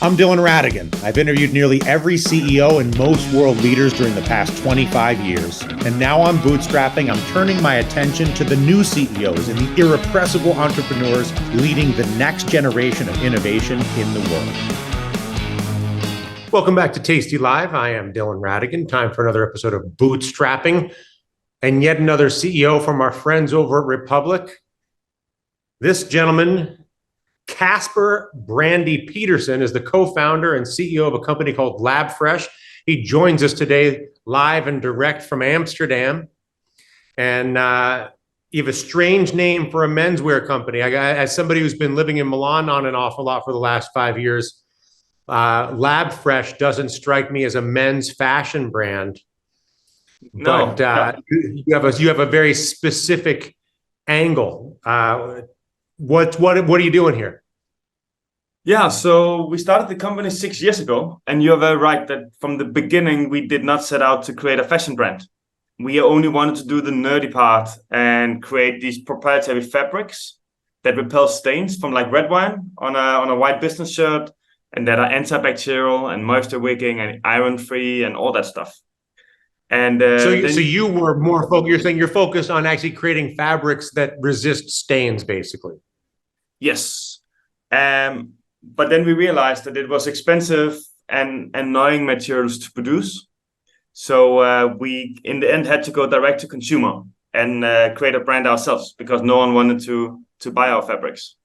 I'm Dylan Radigan. I've interviewed nearly every CEO and most world leaders during the past 25 years. And now on Bootstrapping, I'm turning my attention to the new CEOs and the irrepressible entrepreneurs leading the next generation of innovation in the world. Welcome back to tastylive. I am Dylan Radigan. Time for another episode of Bootstrapping. And yet another CEO from our friends over at Republic. This gentleman, Casper Brandy Peterson, is the co-founder and CEO of a company called LabFresh. He joins us today live and direct from Amsterdam. And you have a strange name for a menswear company. As somebody who's been living in Milan on and off a lot for the last 5 years, LabFresh doesn't strike me as a men's fashion brand. No, but you have a very specific angle. What are you doing here? Yeah, so we started the company 6 years ago, and you're very right that from the beginning, we did not set out to create a fashion brand. We only wanted to do the nerdy part and create these proprietary fabrics that repel stains from like red wine on a white business shirt, and that are antibacterial and moisture wicking and iron-free and all that stuff. And so you were more focused. You're saying you're focused on actually creating fabrics that resist stains, basically. Yes. But then we realized that it was expensive and annoying materials to produce. So we, in the end, had to go direct to consumer and create a brand ourselves because no one wanted to buy our fabrics.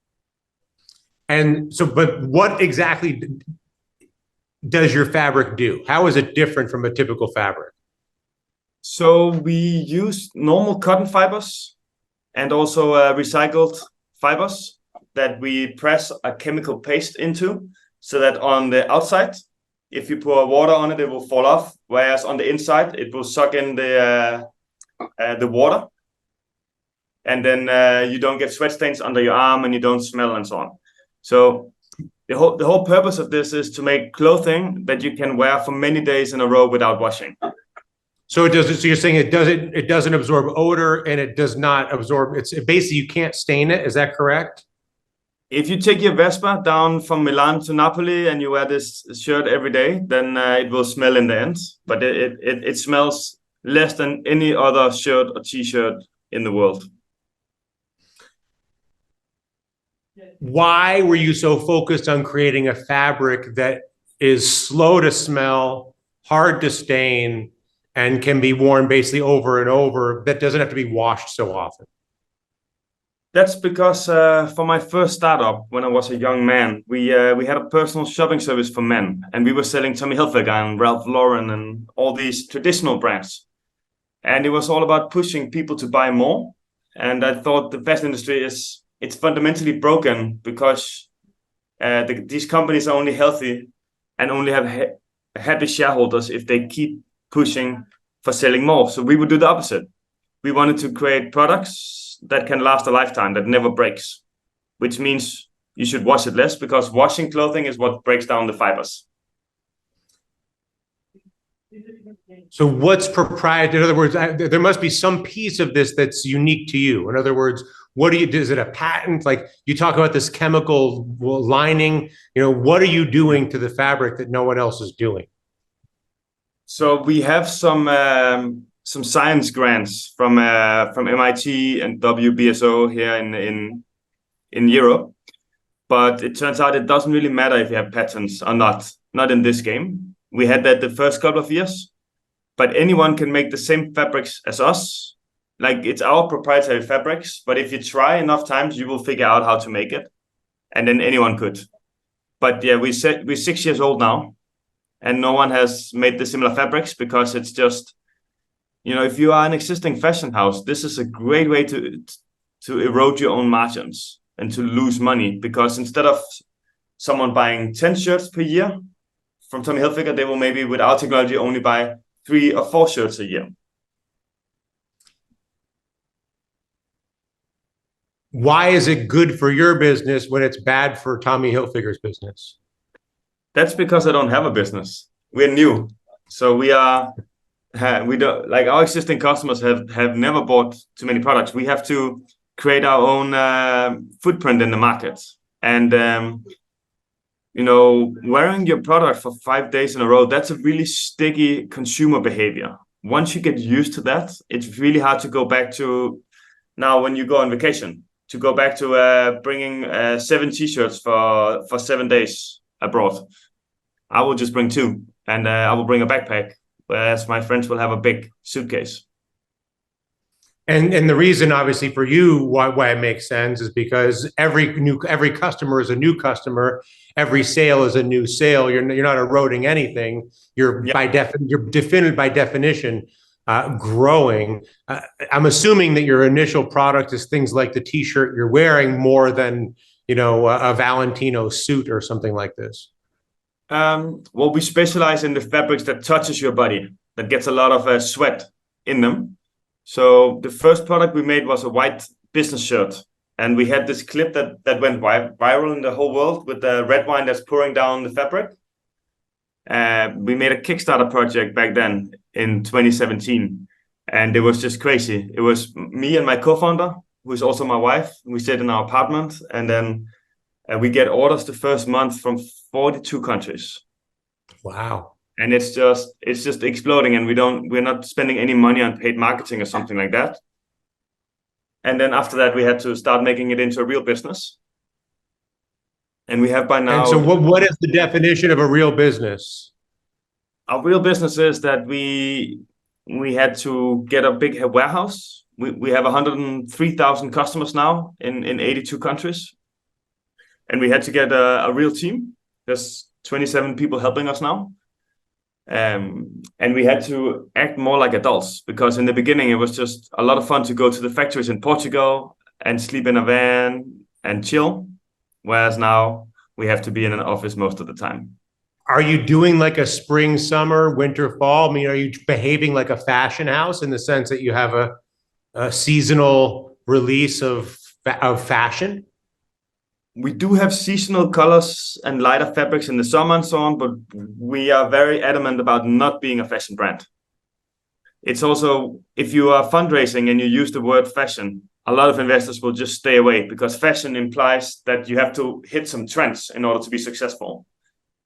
And so, but what exactly does your fabric do? How is it different from a typical fabric? So we use normal cotton fibers and also recycled fibers that we press a chemical paste into so that on the outside, if you pour water on it, it will fall off. Whereas on the inside, it will suck in the water. And then you don't get sweat stains under your arm and you don't smell and so on. So the whole purpose of this is to make clothing that you can wear for many days in a row without washing. So it doesn't. So you're saying it doesn't absorb odor and it does not absorb. It's basically you can't stain it. Is that correct? If you take your Vespa down from Milan to Napoli and you wear this shirt every day, then it will smell in the end. But it smells less than any other shirt or T-shirt in the world. Why were you so focused on creating a fabric that is slow to smell, hard to stain, and can be worn basically over and over, that doesn't have to be washed so often? That's because for my first startup, when I was a young man, we had a personal shopping service for men, and we were selling Tommy Hilfiger and Ralph Lauren and all these traditional brands. And it was all about pushing people to buy more. And I thought the fashion industry it's fundamentally broken because these companies are only healthy and only have happy shareholders if they keep pushing for selling more. So we would do the opposite. We wanted to create products that can last a lifetime, that never breaks, which means you should wash it less because washing clothing is what breaks down the fibers. So what's proprietary? In other words, there must be some piece of this that's unique to you. In other words, what do you do? Is it a patent? Like you talk about this chemical lining, what are you doing to the fabric that no one else is doing? So we have some science grants from MIT and WBSO here in Europe, but it turns out it doesn't really matter if you have patents or not in this game. We had that the first couple of years, but anyone can make the same fabrics as us. Like it's our proprietary fabrics, but if you try enough times, you will figure out how to make it, and then anyone could. But yeah, we're 6 years old now, and no one has made the similar fabrics because it's just, if you are an existing fashion house, this is a great way to erode your own margins and to lose money, because instead of someone buying 10 shirts per year from Tommy Hilfiger, they will maybe with our technology only buy 3 or 4 shirts a year. Why is it good for your business when it's bad for Tommy Hilfiger's business? That's because I don't have a business. We're new. So we don't, like, our existing customers have never bought too many products. We have to create our own footprint in the market. And wearing your product for 5 days in a row, that's a really sticky consumer behavior. Once you get used to that, it's really hard to go back to now when you go on vacation, to go back to bringing 7 t-shirts for 7 days abroad. I will just bring two, and I will bring a backpack, whereas my friends will have a big suitcase. And the reason, obviously, for you why it makes sense is because every customer is a new customer, every sale is a new sale. You're not eroding anything. You're by definition growing. I'm assuming that your initial product is things like the T-shirt you're wearing more than a Valentino suit or something like this. Well, we specialize in the fabrics that touches your body, that gets a lot of sweat in them. So the first product we made was a white business shirt. And we had this clip that went viral in the whole world with the red wine that's pouring down the fabric. We made a Kickstarter project back then in 2017. And it was just crazy. It was me and my co-founder, who is also my wife. We stayed in our apartment. And then we get orders the first month from 42 countries. Wow. And it's just exploding, and we're not spending any money on paid marketing or something like that. And then after that, we had to start making it into a real business. And we have by now. And so what is the definition of a real business? A real business is that we had to get a big warehouse. We have 103,000 customers now in 82 countries. And we had to get a real team. There's 27 people helping us now. And we had to act more like adults, because in the beginning it was just a lot of fun to go to the factories in Portugal and sleep in a van and chill, whereas now we have to be in an office most of the time. Are you doing like a spring, summer, winter, fall? I mean, are you behaving like a fashion house in the sense that you have a seasonal release of fashion? We do have seasonal colors and lighter fabrics in the summer and so on, but we are very adamant about not being a fashion brand. It's also, if you are fundraising and you use the word fashion, a lot of investors will just stay away, because fashion implies that you have to hit some trends in order to be successful.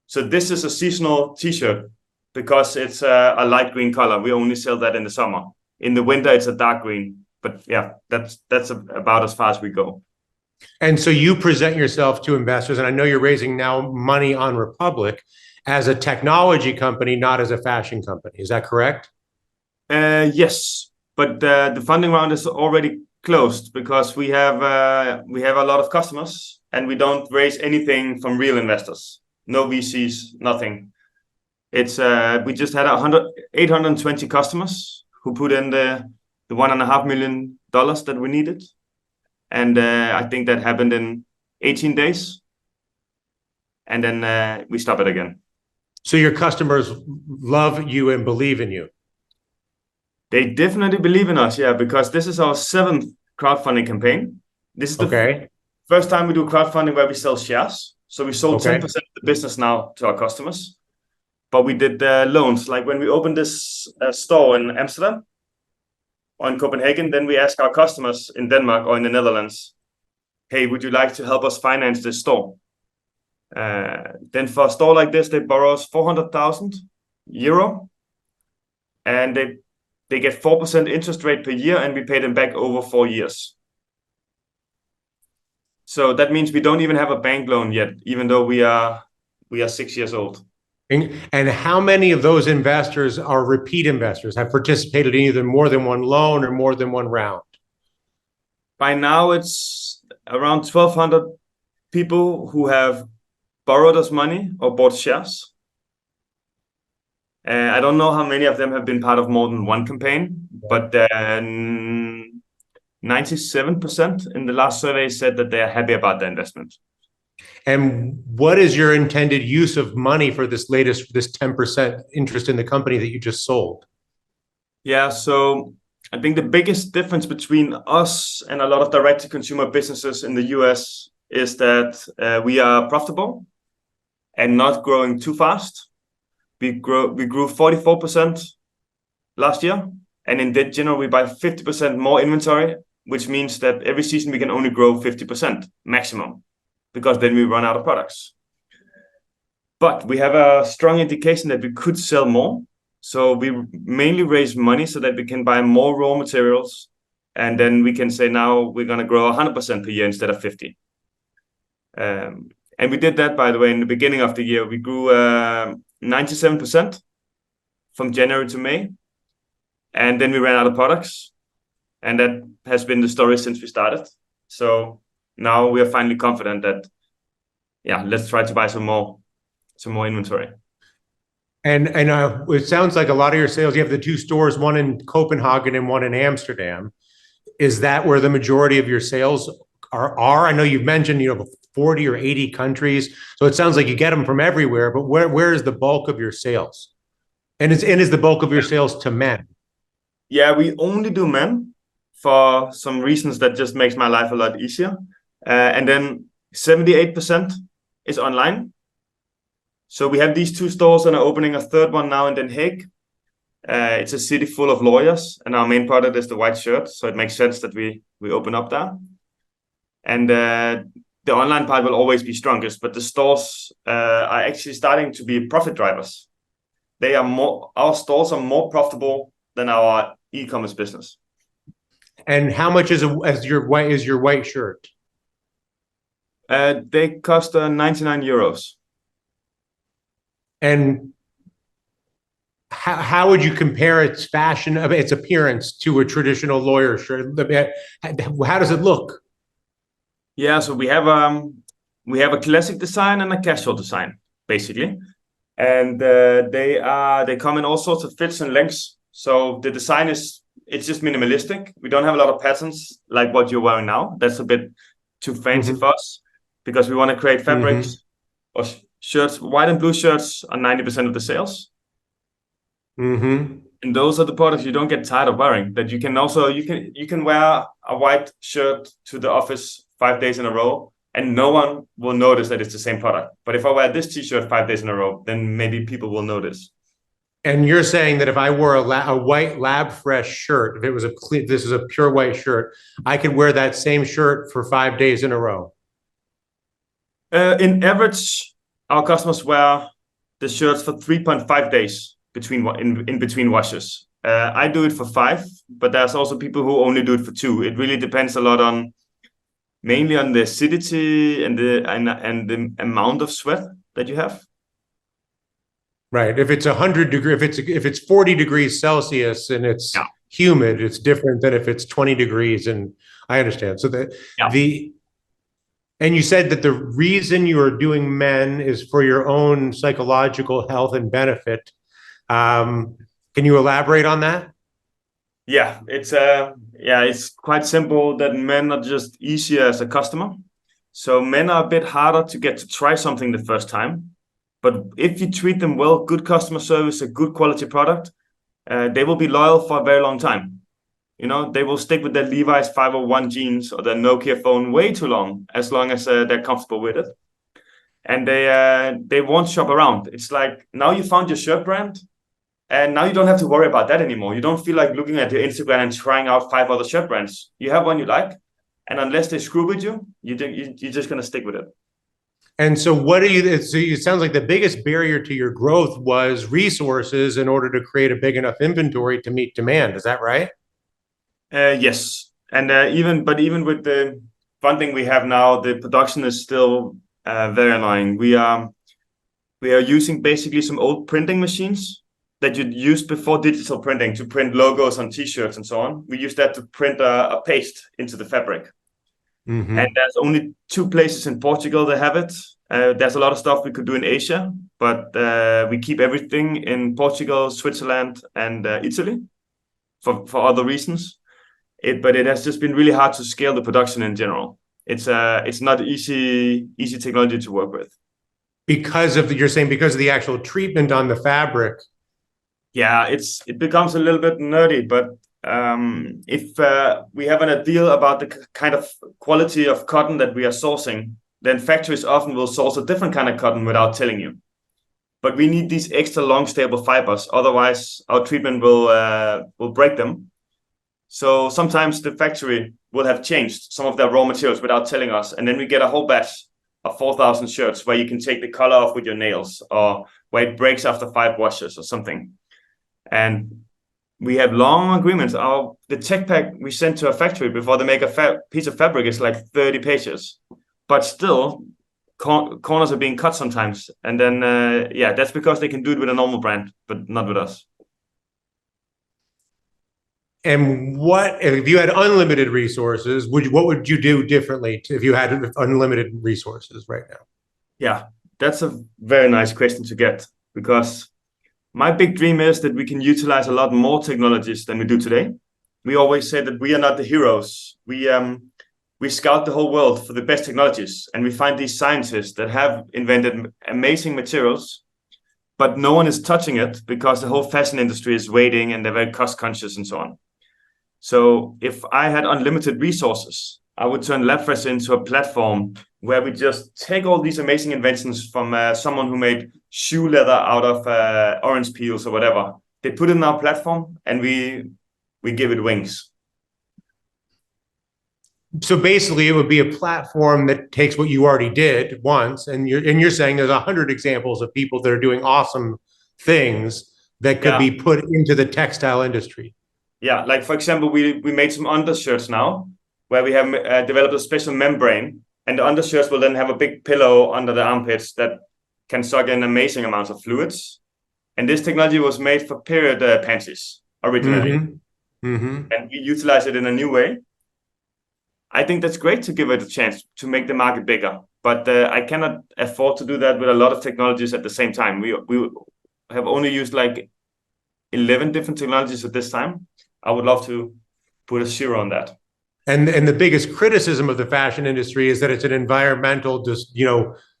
So this is a seasonal t-shirt because it's a light green color. We only sell that in the summer. In the winter, it's a dark green. But yeah, that's about as far as we go. And so you present yourself to investors, and I know you're raising now money on Republic as a technology company, not as a fashion company. Is that correct? Yes, but the funding round is already closed because we have a lot of customers, and we don't raise anything from real investors. No VCs, nothing. It's we just had 820 customers who put in the $1.5 million that we needed. And I think that happened in 18 days. And then we stop it again. So your customers love you and believe in you. They definitely believe in us, yeah, because this is our 7th crowdfunding campaign. This is the first time we do crowdfunding where we sell shares. So we sold 10% of the business now to our customers. But we did loans. Like when we opened this store in Amsterdam, or in Copenhagen, then we ask our customers in Denmark or in the Netherlands, hey, would you like to help us finance this store? Then for a store like this, they borrow us 400,000 euro, and they get 4% interest rate per year, and we pay them back over 4 years. So that means we don't even have a bank loan yet, even though we are 6 years old. And how many of those investors are repeat investors, have participated in either more than one loan or more than one round? By now, it's around 1,200 people who have borrowed us money or bought shares. I don't know how many of them have been part of more than one campaign, but 97% in the last survey said that they are happy about the investment. And what is your intended use of money for this 10% interest in the company that you just sold? Yeah, so I think the biggest difference between us and a lot of direct-to-consumer businesses in the US is that we are profitable and not growing too fast. We grew 44% last year, and in that general we buy 50% more inventory, which means that every season we can only grow 50% maximum, because then we run out of products. But we have a strong indication that we could sell more. So we mainly raise money so that we can buy more raw materials. And then we can say now we're going to grow 100% per year instead of 50. And we did that, by the way, in the beginning of the year. We grew 97% from January to May. And then we ran out of products. And that has been the story since we started. So now we are finally confident that, yeah, let's try to buy some more inventory. And it sounds like a lot of your sales, you have the two stores, one in Copenhagen and one in Amsterdam. Is that where the majority of your sales are? I know you've mentioned, 40 or 80 countries. So it sounds like you get them from everywhere, but where is the bulk of your sales? And is the bulk of your sales to men? Yeah, we only do men for some reasons that just makes my life a lot easier. And then 78% is online. So we have these two stores and are opening a third one now in Den Haag. It's a city full of lawyers, and our main product is the white shirt. So it makes sense that we open up there. And the online part will always be strongest, but the stores are actually starting to be profit drivers. Our stores are more profitable than our e-commerce business. And how much is your white shirt? They cost 99 euros. And how would you compare its fashion of its appearance to a traditional lawyer shirt? How does it look? Yeah, so we have a classic design and a casual design, basically, and they come in all sorts of fits and lengths. So the design it's just minimalistic. We don't have a lot of patterns like what you're wearing now. That's a bit too fancy for us because we want to create fabrics or shirts. White and blue shirts are 90% of the sales. And those are the products you don't get tired of wearing. That you can wear a white shirt to the office 5 days in a row, and no one will notice that it's the same product. But if I wear this T-shirt 5 days in a row, then maybe people will notice. And you're saying that if I wore a white Lab Fresh shirt, if it was this is a pure white shirt, I could wear that same shirt for 5 days in a row. In average, our customers wear the shirts for 3.5 days in between washes. I do it for 5, but there's also people who only do it for 2. It really depends a lot mainly on the acidity and the amount of sweat that you have. Right. If it's 100 degree, if it's 40 degrees Celsius and it's humid, it's different than if it's 20 degrees. And I understand. So and you said that the reason you are doing men is for your own psychological health and benefit. Can you elaborate on that? Yeah, it's quite simple that men are just easier as a customer. So men are a bit harder to get to try something the first time. But if you treat them well, good customer service, a good quality product, they will be loyal for a very long time. They will stick with their Levi's 501 jeans or their Nokia phone way too long as they're comfortable with it. And they won't shop around. It's like, now you found your shirt brand, and now you don't have to worry about that anymore. You don't feel like looking at your Instagram and trying out 5 other shirt brands. You have one you like, and unless they screw with you, you're just going to stick with it. And so it sounds like the biggest barrier to your growth was resources in order to create a big enough inventory to meet demand. Is that right? Yes. And even with the funding we have now, the production is still very annoying. We are using basically some old printing machines that you'd used before digital printing to print logos on T-shirts and so on. We use that to print a paste into the fabric. And there's only 2 places in Portugal that have it. There's a lot of stuff we could do in Asia, but we keep everything in Portugal, Switzerland, and Italy for other reasons. But it has just been really hard to scale the production in general. It's not easy technology to work with. You're saying because of the actual treatment on the fabric. Yeah, it becomes a little bit nerdy, but if we have an idea about the kind of quality of cotton that we are sourcing, then factories often will source a different kind of cotton without telling you. But we need these extra long stable fibers, otherwise our treatment will break them. So sometimes the factory will have changed some of their raw materials without telling us, and then we get a whole batch of 4,000 shirts where you can take the color off with your nails, or where it breaks after 5 washes or something. And we have long agreements. The tech pack we send to a factory before they make a piece of fabric is like 30 pages, but still corners are being cut sometimes. And then that's because they can do it with a normal brand, but not with us. And what if you had unlimited resources? What would you do differently if you had unlimited resources right now? Yeah, that's a very nice question to get, because my big dream is that we can utilize a lot more technologies than we do today. We always say that we are not the heroes. We scout the whole world for the best technologies, and we find these scientists that have invented amazing materials, but no one is touching it because the whole fashion industry is waiting and they're very cost conscious and so on. So if I had unlimited resources, I would turn LabFresh into a platform where we just take all these amazing inventions from someone who made shoe leather out of orange peels or whatever. They put it in our platform and we give it wings. So basically, it would be a platform that takes what you already did once, and you're saying there's 100 examples of people that are doing awesome things that could be put into the textile industry. Yeah, like for example, we made some undershirts now where we have developed a special membrane, and the undershirts will then have a big pillow under the armpits that can suck in amazing amounts of fluids. And this technology was made for period panties originally. And we utilize it in a new way. I think that's great to give it a chance to make the market bigger, but I cannot afford to do that with a lot of technologies at the same time. We have only used like 11 different technologies at this time. I would love to put a zero on that. And the biggest criticism of the fashion industry is that it's an environmental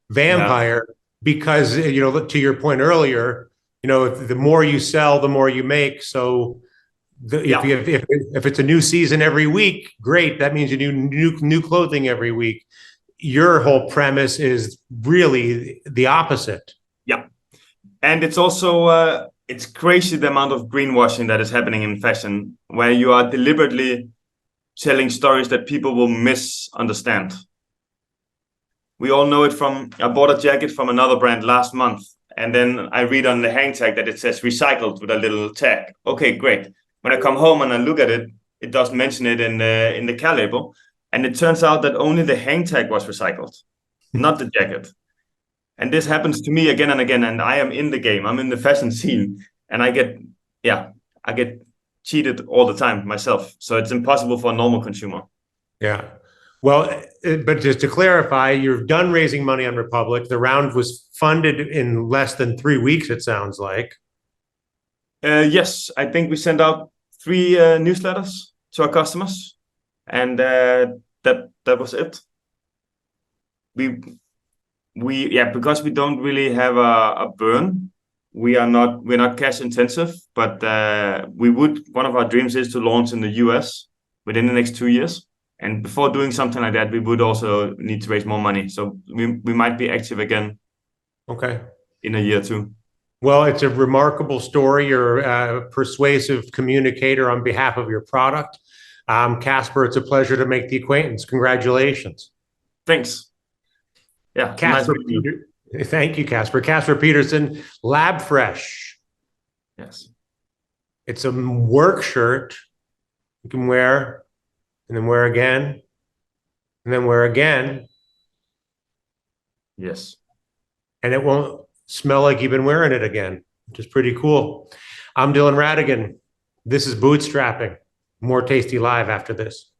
vampire, because to your point earlier, the more you sell, the more you make. So if it's a new season every week, great. That means you do new clothing every week. Your whole premise is really the opposite. Yeah, and it's also it's crazy the amount of greenwashing that is happening in fashion, where you are deliberately telling stories that people will misunderstand. We all know it from, I bought a jacket from another brand last month, and then I read on the hang tag that it says recycled with a little tag. Okay, great. When I come home and I look at it, it doesn't mention it in the care label. And it turns out that only the hang tag was recycled, not the jacket. And this happens to me again and again. And I am in the game. I'm in the fashion scene, and I get cheated all the time myself. So it's impossible for a normal consumer. Yeah. Well, but just to clarify, you're done raising money on Republic. The round was funded in less than 3 weeks, it sounds like. Yes, I think we sent out 3 newsletters to our customers, and that was it. Because we don't really have a burn. We're not cash intensive, but one of our dreams is to launch in the US within the next 2 years. And before doing something like that, we would also need to raise more money. So we might be active again. Okay. In a year or 2. Well, it's a remarkable story. You're a persuasive communicator on behalf of your product. Casper, it's a pleasure to make the acquaintance. Congratulations. Thanks. Yeah. Casper Thank you, Casper. Casper Peterson, LabFresh. Yes. It's a work shirt you can wear and then wear again and then wear again. Yes. And it won't smell like you've been wearing it again, which is pretty cool. I'm Dylan Radigan. This is Bootstrapping. More Tasty Live after this.